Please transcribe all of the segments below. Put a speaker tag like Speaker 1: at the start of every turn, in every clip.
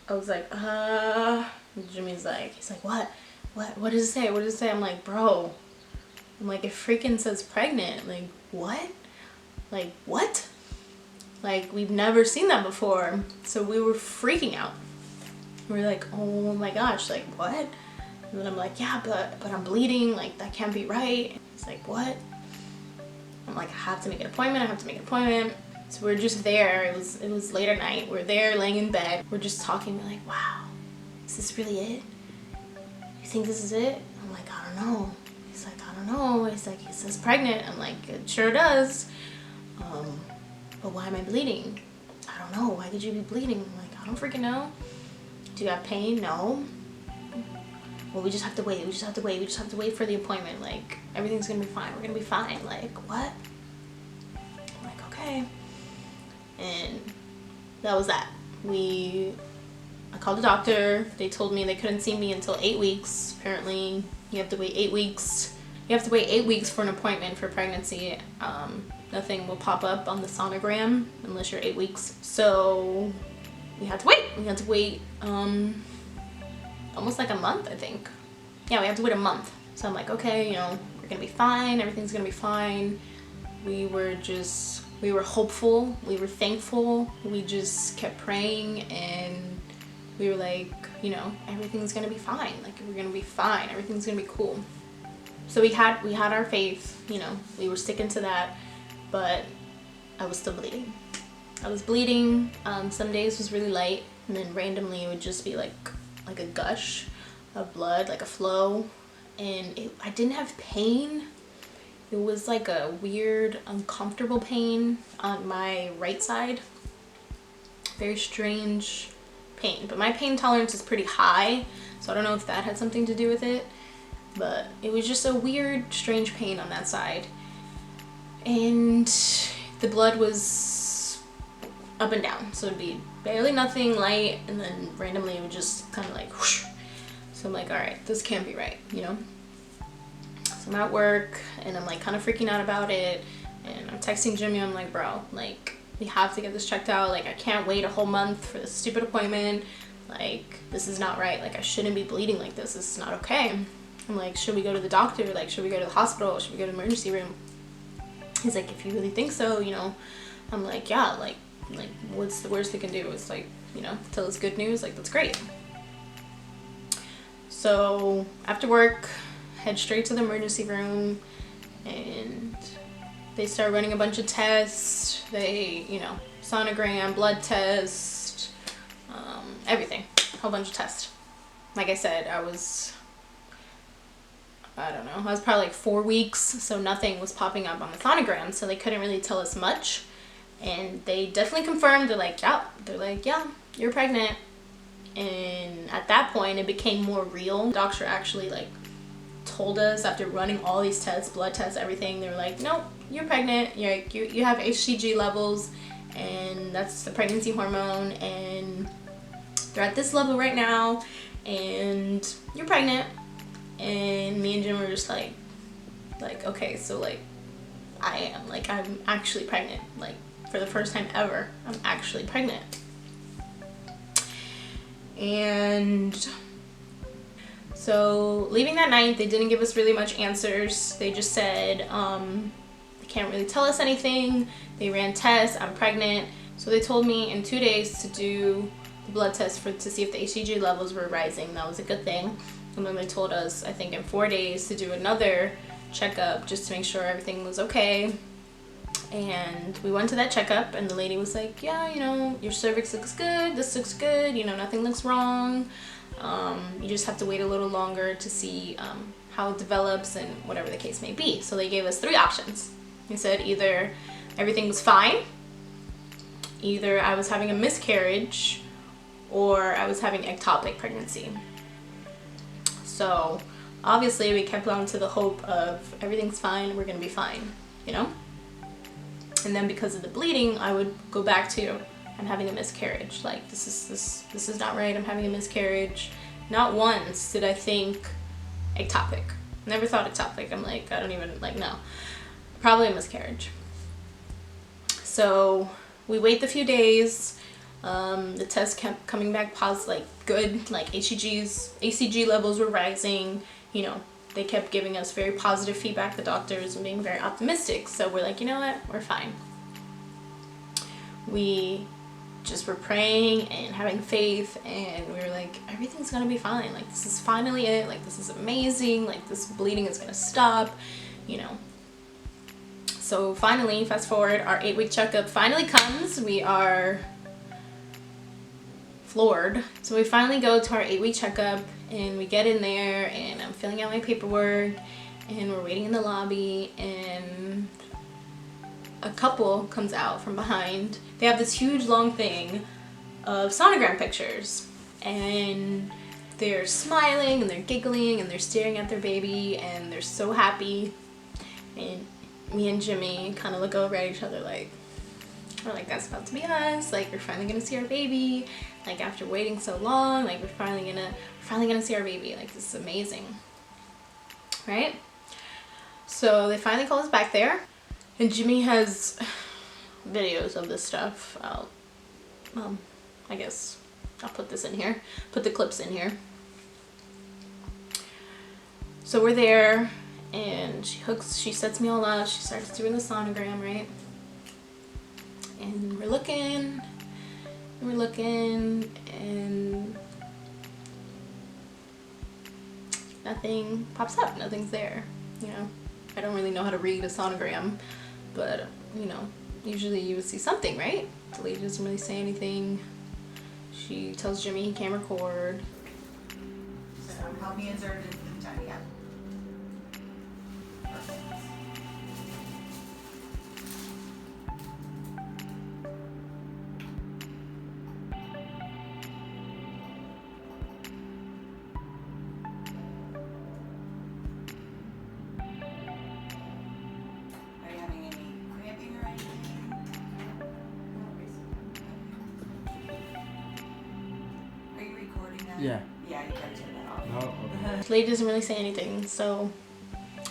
Speaker 1: I was like, Jimmy's like, he's like, what does it say? What does it say? I'm like, bro, I'm like, it freaking says pregnant. Like, what? Like, what? Like, we've never seen that before. So we were freaking out. We were like, oh my gosh, like, what? And then I'm like, yeah, but I'm bleeding. Like, that can't be right. He's like, what? I'm like, I have to make an appointment. So we're just there. It was late at night. We're there laying in bed. We're just talking. We're like, wow, is this really it? You think this is it? I'm like, I don't know. He's like, I don't know. He's like, it says pregnant. I'm like, it sure does. But why am I bleeding? I don't know. Why could you be bleeding? I'm like, I don't freaking know. Do you have pain? No. Well, we just have to wait. We just have to wait for the appointment. Like, everything's gonna be fine. We're gonna be fine. Like, what? I'm like, okay. And that was that. I called the doctor. They told me they couldn't see me until 8 weeks. Apparently, you have to wait 8 weeks. You have to wait 8 weeks for an appointment for pregnancy. Nothing will pop up on the sonogram unless you're 8 weeks. So we had to wait. We had to wait almost like a month, I think. Yeah, we had to wait a month. So I'm like, okay, you know, we're gonna be fine. Everything's gonna be fine. We were hopeful. We were thankful. We just kept praying, and we were like, you know, everything's gonna be fine. Like, we're gonna be fine. Everything's gonna be cool. So we had our faith, you know, we were sticking to that, but I was still bleeding. I was bleeding. Some days was really light, and then randomly it would just be like a gush of blood, like a flow. And I didn't have pain. It was like a weird, uncomfortable pain on my right side. Very strange pain, but my pain tolerance is pretty high, so I don't know if that had something to do with it. But it was just a weird, strange pain on that side. And the blood was up and down. So it'd be barely nothing, light, and then randomly it would just kind of like whoosh. So I'm like, all right, this can't be right, you know? So I'm at work, and I'm like kind of freaking out about it. And I'm texting Jimmy, I'm like, bro, like, we have to get this checked out. Like, I can't wait a whole month for this stupid appointment. Like, this is not right. Like, I shouldn't be bleeding like this. This is not okay. I'm like, should we go to the doctor? Like, should we go to the hospital? Should we go to the emergency room? He's like, if you really think so, you know. I'm like, yeah, like what's the worst they can do? It's like, you know, tell us good news. Like, that's great. So after work, head straight to the emergency room, and they start running a bunch of tests. They, you know, sonogram, blood test, everything, a whole bunch of tests. Like I said, I don't know, I was probably like 4 weeks, so nothing was popping up on the sonogram, so they couldn't really tell us much. And they definitely confirmed, they're like, yeah, you're pregnant. And at that point, it became more real. The doctor actually like told us, after running all these tests, blood tests, everything, they were like, nope, you're pregnant. You have HCG levels, and that's the pregnancy hormone, and they're at this level right now, and you're pregnant. And me and Jim were just like, okay, so like, I'm actually pregnant. Like, for the first time ever, I'm actually pregnant. And so leaving that night, they didn't give us really much answers. They just said, they can't really tell us anything. They ran tests, I'm pregnant. So they told me in 2 days to do the blood test to see if the HCG levels were rising. That was a good thing. And then they told us, I think in 4 days, to do another checkup just to make sure everything was okay. And we went to that checkup, and the lady was like, yeah, you know, your cervix looks good, this looks good, you know, nothing looks wrong. You just have to wait a little longer to see how it develops and whatever the case may be. So they gave us 3 options. They said either everything was fine, either I was having a miscarriage, or I was having ectopic pregnancy. So obviously we kept on to the hope of everything's fine, we're gonna be fine, you know? And then because of the bleeding, I would go back to, I'm having a miscarriage. Like, this is not right, I'm having a miscarriage. Not once did I think ectopic. Never thought ectopic. I'm like, I don't even, like, no. Probably a miscarriage. So we wait the few days. The test kept coming back positive, like good, like ACG levels were rising, you know, they kept giving us very positive feedback, the doctors, and being very optimistic. So we're like, you know what, we're fine. We just were praying and having faith, and we were like, everything's gonna be fine. Like, this is finally it. Like, this is amazing. Like, this bleeding is gonna stop, you know. So finally, fast forward, our 8-week checkup finally comes. We are floored. So we finally go to our 8-week checkup, and we get in there, and I'm filling out my paperwork, and we're waiting in the lobby, and a couple comes out from behind. They have this huge long thing of sonogram pictures, and they're smiling and they're giggling and they're staring at their baby and they're so happy. And me and Jimmy kind of look over at each other like, we're like, that's about to be us. Like, we're finally gonna see our baby. Like, after waiting so long, like, we're finally gonna see our baby. Like, this is amazing, right? So they finally call us back there, and Jimmy has videos of this stuff. I guess I'll put this in here, put the clips in here. So we're there, and she sets me all up, she starts doing the sonogram, right? And we're looking, and nothing pops up, nothing's there, you know? I don't really know how to read a sonogram, but, you know, usually you would see something, right? The lady doesn't really say anything. She tells Jimmy he can't record.
Speaker 2: So help me insert it in the time, yeah. Perfect. Are you having any cramping or anything? Are you recording that?
Speaker 3: Yeah.
Speaker 2: Yeah, you gotta turn that off.
Speaker 3: No, okay.
Speaker 1: The lady doesn't really say anything, so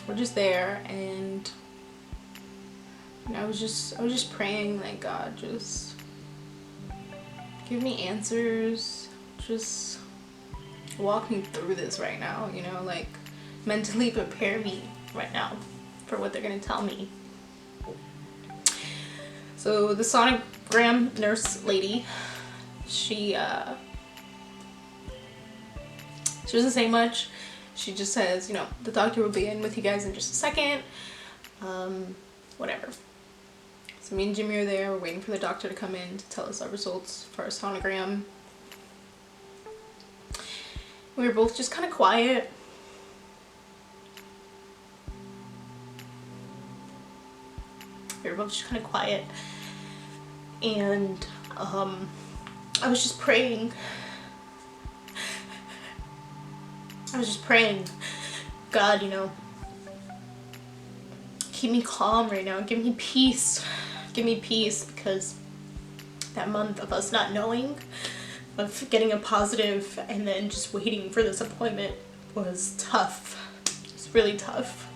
Speaker 1: we're just there, and you know, I was just praying, like, God, just give me answers, just walk me through this right now, you know, like, mentally prepare me right now for what they're gonna tell me. So the sonogram nurse lady, she doesn't say much. She just says, you know, the doctor will be in with you guys in just a second. Whatever. So me and Jimmy are there. We're waiting for the doctor to come in to tell us our results for our sonogram. We were both just kind of quiet. And I was just praying. God, you know, keep me calm right now. Give me peace. Give me peace, because that month of us not knowing, of getting a positive and then just waiting for this appointment was tough. It's really tough.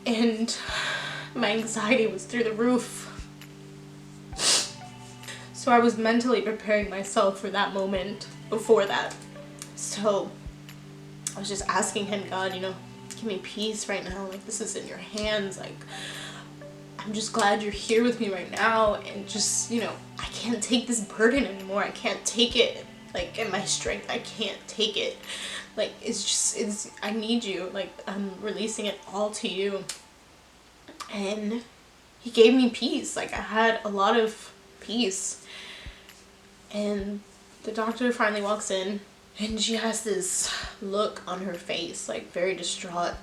Speaker 1: And my anxiety was through the roof. So I was mentally preparing myself for that moment before that. So I was just asking him, God, you know, give me peace right now. Like, this is in your hands. Like, I'm just glad you're here with me right now. And just, you know, I can't take this burden anymore. I can't take it. Like, in my strength, I can't take it. Like, I need you. Like, I'm releasing it all to you. And he gave me peace. Like, I had a lot of peace. And the doctor finally walks in, and she has this look on her face, like, very distraught.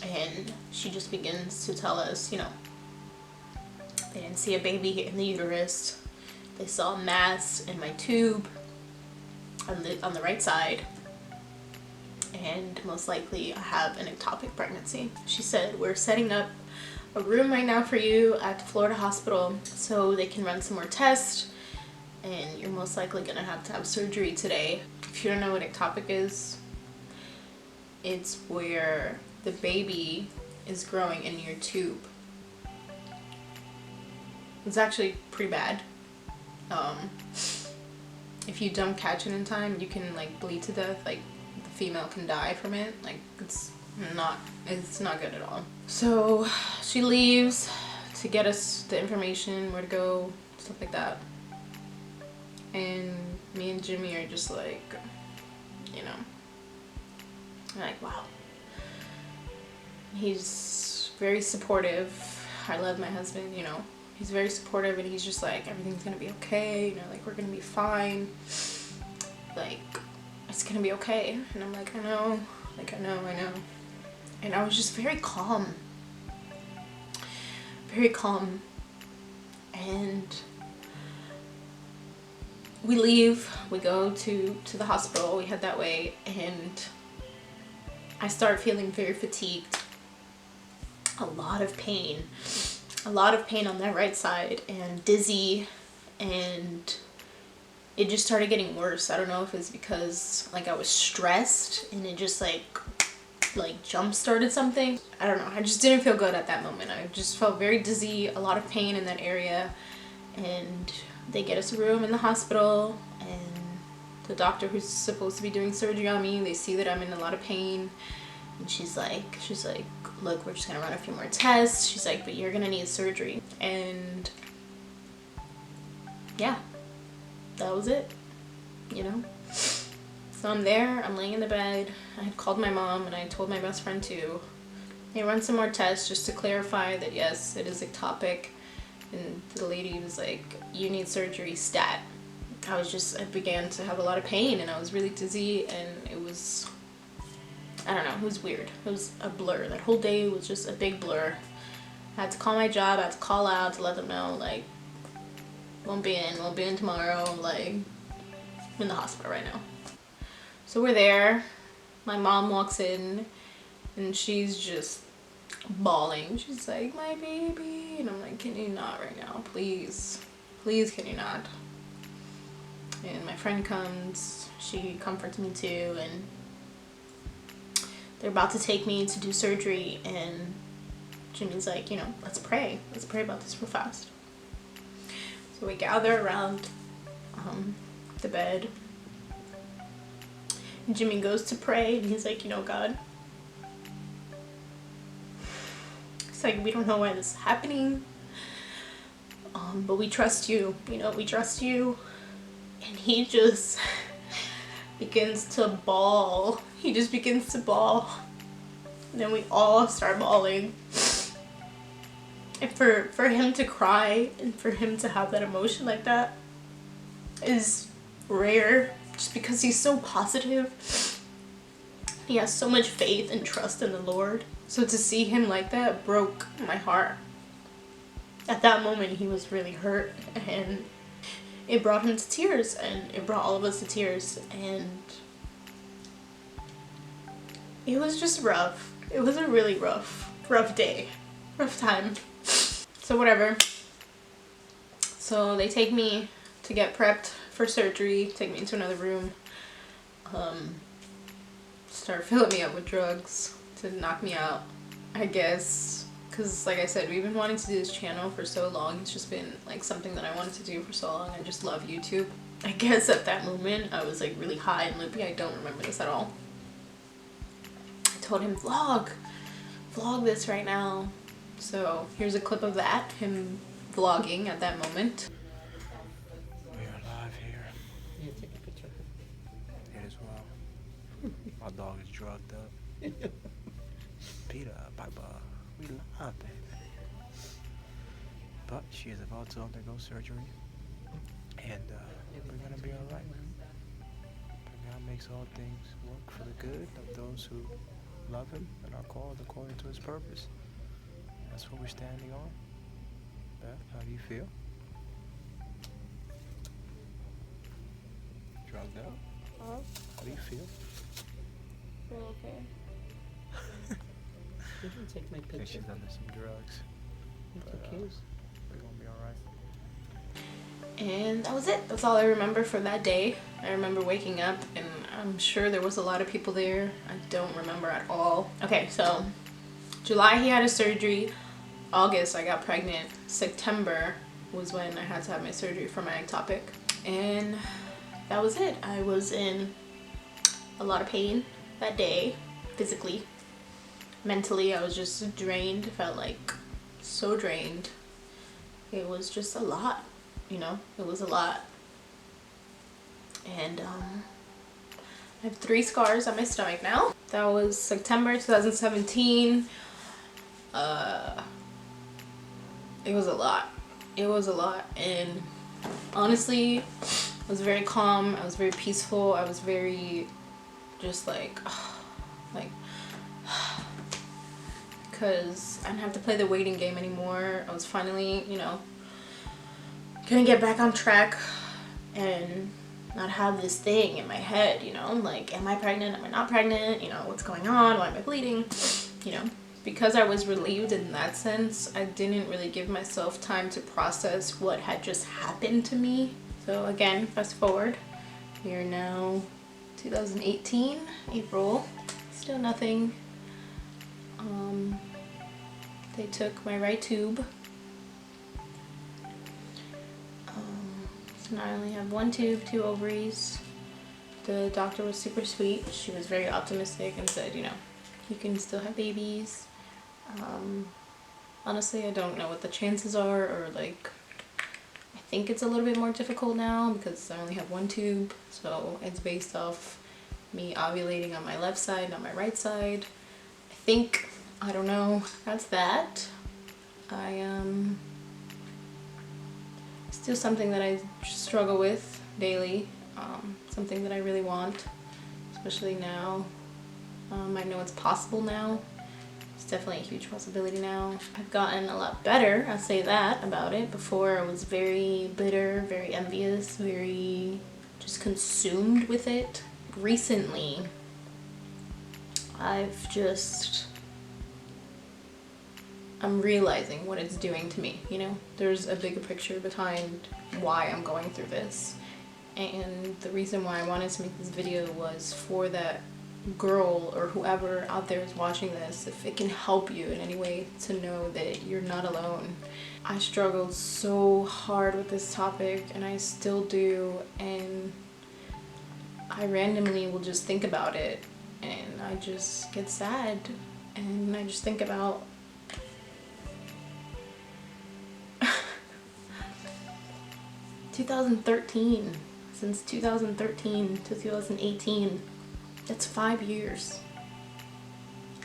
Speaker 1: And she just begins to tell us, you know, they didn't see a baby in the uterus. They saw a mass in my tube on the right side. And most likely I have an ectopic pregnancy. She said, we're setting up a room right now for you at the Florida hospital so they can run some more tests. And you're most likely gonna have to have surgery today. If you don't know what ectopic is, it's where the baby is growing in your tube. It's actually pretty bad. if you don't catch it in time, you can like bleed to death. Like the female can die from it. Like it's not good at all. So she leaves to get us the information, where to go, stuff like that. And me and Jimmy are just like, you know, like, wow. He's very supportive. I love my husband, you know. He's very supportive, and he's just like, everything's gonna be okay, you know, like we're gonna be fine. Like, it's gonna be okay. And I'm like, I know. Like, I know. And I was just very calm. Very calm. And we leave, we go to the hospital, we head that way, and I start feeling very fatigued. A lot of pain on that right side, and dizzy, and it just started getting worse. I don't know if it's because like I was stressed and it just like jump started something. I don't know, I just didn't feel good at that moment. I just felt very dizzy, a lot of pain in that area, and they get us a room in the hospital, and the doctor who's supposed to be doing surgery on me, they see that I'm in a lot of pain, and she's like, look, we're just gonna run a few more tests. She's like, but you're gonna need surgery. And yeah, that was it, you know. So I'm there, I'm laying in the bed. I had called my mom, and I told my best friend too. They run some more tests just to clarify that yes, it is ectopic. And the lady was like, you need surgery stat. I began to have a lot of pain, and I was really dizzy, and it was, I don't know, it was weird. It was a blur. That whole day was just a big blur. I had to call my job, I had to call out to let them know, like, won't be in tomorrow, like, I'm in the hospital right now. So we're there. My mom walks in, and she's just bawling. She's like, my baby. And I'm like, can you not right now? Please, can you not? And my friend comes, she comforts me too, and they're about to take me to do surgery, and Jimmy's like, you know, let's pray about this real fast. So we gather around the bed, and Jimmy goes to pray, and he's like, you know, God, it's like, we don't know why this is happening, but we trust you, you know, we trust you. And he just begins to bawl. He just begins to bawl. And then we all start bawling. And for him to cry and for him to have that emotion like that is rare, just because he's so positive. He has so much faith and trust in the Lord. So to see him like that broke my heart. At that moment, he was really hurt, and it brought him to tears, and it brought all of us to tears, and it was just rough. It was a really rough day, rough time. So whatever. So they take me to get prepped for surgery, take me into another room, start filling me up with drugs to knock me out, I guess. Because like I said, we've been wanting to do this channel for so long. It's just been like something that I wanted to do for so long. I just love YouTube. I guess at that moment I was like really high and loopy. I don't remember this at all. I told him, vlog this right now. So here's a clip of that, him vlogging at that moment.
Speaker 3: We are live here.
Speaker 4: Yeah, take a picture.
Speaker 3: It as well. My dog is drugged up. Peter, bye-bye. We love baby. But she is about to undergo surgery, and we're gonna be alright. But God makes all things work for the good of those who love Him and are called according to His purpose. That's what we're standing on. Beth, how do you feel? Drugged up? How do you feel?
Speaker 1: Feel okay.
Speaker 4: You can take my
Speaker 3: I think
Speaker 4: picture.
Speaker 3: she's under some drugs.
Speaker 4: It's
Speaker 3: But,
Speaker 4: okay.
Speaker 3: we're gonna be alright.
Speaker 1: And that was it. That's all I remember for that day. I remember waking up, and I'm sure there was a lot of people there. I don't remember at all. Okay, so July he had a surgery. August I got pregnant. September was when I had to have my surgery for my ectopic. And that was it. I was in a lot of pain that day, physically. Mentally, I was just drained. Felt like so drained. It was just a lot, you know? It was a lot. And I have 3 scars on my stomach now. That was September 2017. It was a lot. It was a lot. And honestly, I was very calm. I was very peaceful. I was very just like because I didn't have to play the waiting game anymore. I was finally, you know, gonna get back on track and not have this thing in my head, you know, like, am I pregnant? Am I not pregnant? You know, what's going on? Why am I bleeding? You know, because I was relieved in that sense, I didn't really give myself time to process what had just happened to me. So again, fast forward, we are now 2018, April, still nothing. They took my right tube. So now I only have 1 tube, 2 ovaries. The doctor was super sweet. She was very optimistic and said, you know, you can still have babies. Honestly, I don't know what the chances are, or like, I think it's a little bit more difficult now because I only have 1 tube. So it's based off me ovulating on my left side, not my right side. I think, I don't know, that's that. Still something that I struggle with daily, something that I really want, especially now. I know it's possible now. It's definitely a huge possibility now. I've gotten a lot better, I'll say that about it. Before I was very bitter, very envious, very just consumed with it. Recently, I'm realizing what it's doing to me, you know? There's a bigger picture behind why I'm going through this. And the reason why I wanted to make this video was for that girl or whoever out there is watching this, if it can help you in any way to know that you're not alone. I struggled so hard with this topic, and I still do, and I randomly will just think about it, and I just get sad, and I just think about 2013. Since 2013 to 2018, that's 5 years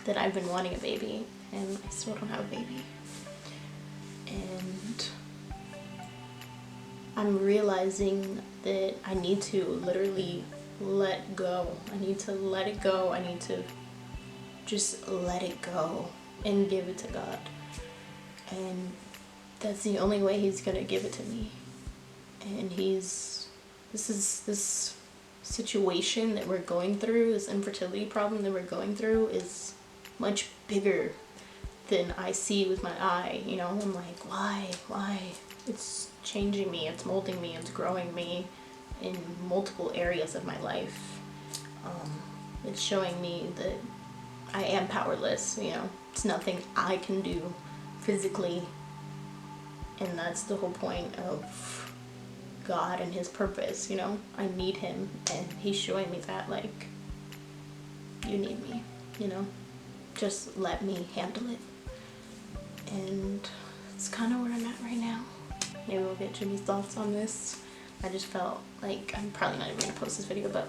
Speaker 1: that I've been wanting a baby, and I still don't have a baby. And I'm realizing that I need to literally let go. I need to let it go. I need to just let it go and give it to God. And that's the only way He's gonna give it to me. And this situation that we're going through, this infertility problem that we're going through, is much bigger than I see with my eye. You know, I'm like, why? It's changing me, it's molding me, it's growing me in multiple areas of my life. It's showing me that I am powerless, you know, it's nothing I can do physically. And that's the whole point of God and His purpose, you know. I need Him, and He's showing me that, like, you need me, you know. Just let me handle it. And it's kind of where I'm at right now. Maybe we'll get Jimmy's thoughts on this. I just felt like, I'm probably not even gonna post this video, but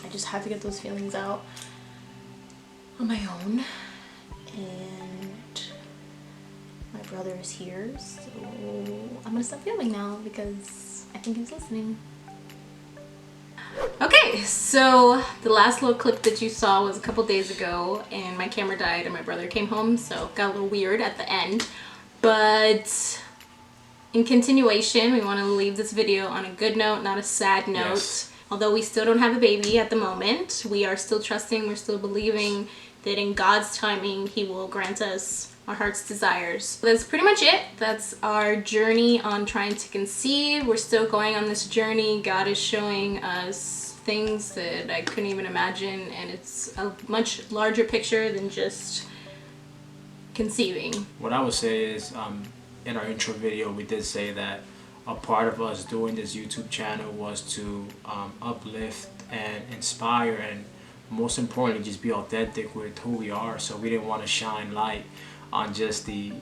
Speaker 1: I just had to get those feelings out on my own. And my brother is here, so I'm gonna stop filming now because I think he's listening. Okay, so the last little clip that you saw was a couple days ago, and my camera died and my brother came home, so it got a little weird at the end. But in continuation, we want to leave this video on a good note, not a sad note. Yes. Although we still don't have a baby at the moment, we are still trusting, we're still believing that in God's timing, He will grant us our heart's desires. So that's pretty much it. That's our journey on trying to conceive. We're still going on this journey. God is showing us things that I couldn't even imagine, and it's a much larger picture than just conceiving.
Speaker 3: What I would say is in our intro video, we did say that a part of us doing this YouTube channel was to uplift and inspire, and most importantly, just be authentic with who we are. So we didn't want to shine light on just the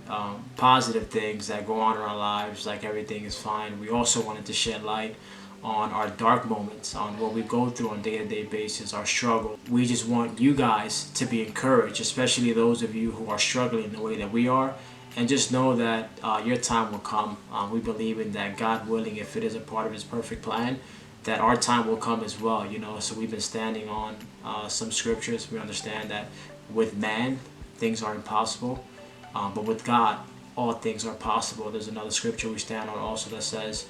Speaker 3: positive things that go on in our lives, like everything is fine. We also wanted to shed light on our dark moments, on what we go through on a day-to-day basis, our struggle. We just want you guys to be encouraged, especially those of you who are struggling the way that we are, and just know that your time will come. We believe in that, God willing, if it is a part of His perfect plan, that our time will come as well, you know. So we've been standing on some scriptures. We understand that with man, things are impossible, but with God, all things are possible. There's another scripture we stand on also that says,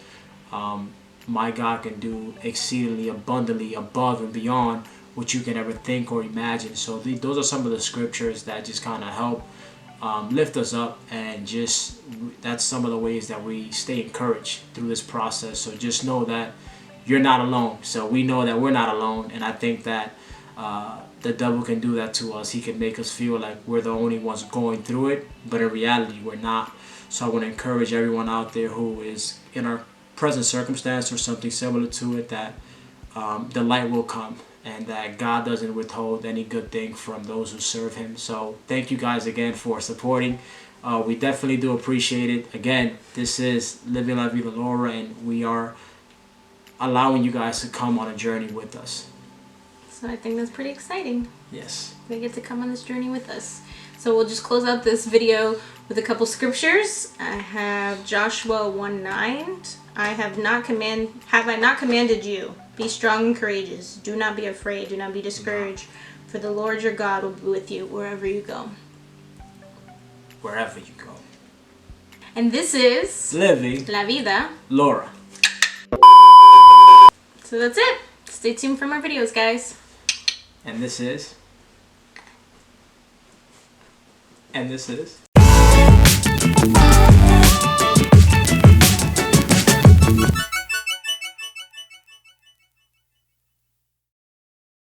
Speaker 3: my God can do exceedingly abundantly above and beyond what you can ever think or imagine. So those are some of the scriptures that just kind of help lift us up, and just that's some of the ways that we stay encouraged through this process. So just know that you're not alone. So we know that we're not alone, and I think that the devil can do that to us. He can make us feel like we're the only ones going through it, but in reality we're not. So I want to encourage everyone out there who is in our present circumstance or something similar to it, that the light will come, and that God doesn't withhold any good thing from those who serve Him. So thank you guys again for supporting. We definitely do appreciate it. Again, this is Living La Vida Lora, and we are allowing you guys to come on a journey with us.
Speaker 1: So I think that's pretty exciting.
Speaker 3: Yes.
Speaker 1: They get to come on this journey with us. So we'll just close out this video with a couple scriptures. I have Joshua 1:9. Have I not commanded you? Be strong and courageous. Do not be afraid. Do not be discouraged. For the Lord your God will be with you wherever you go.
Speaker 3: Wherever you go.
Speaker 1: And this is
Speaker 3: Living
Speaker 1: La Vida
Speaker 3: Lora.
Speaker 1: So that's it. Stay tuned for more videos, guys.
Speaker 3: And this is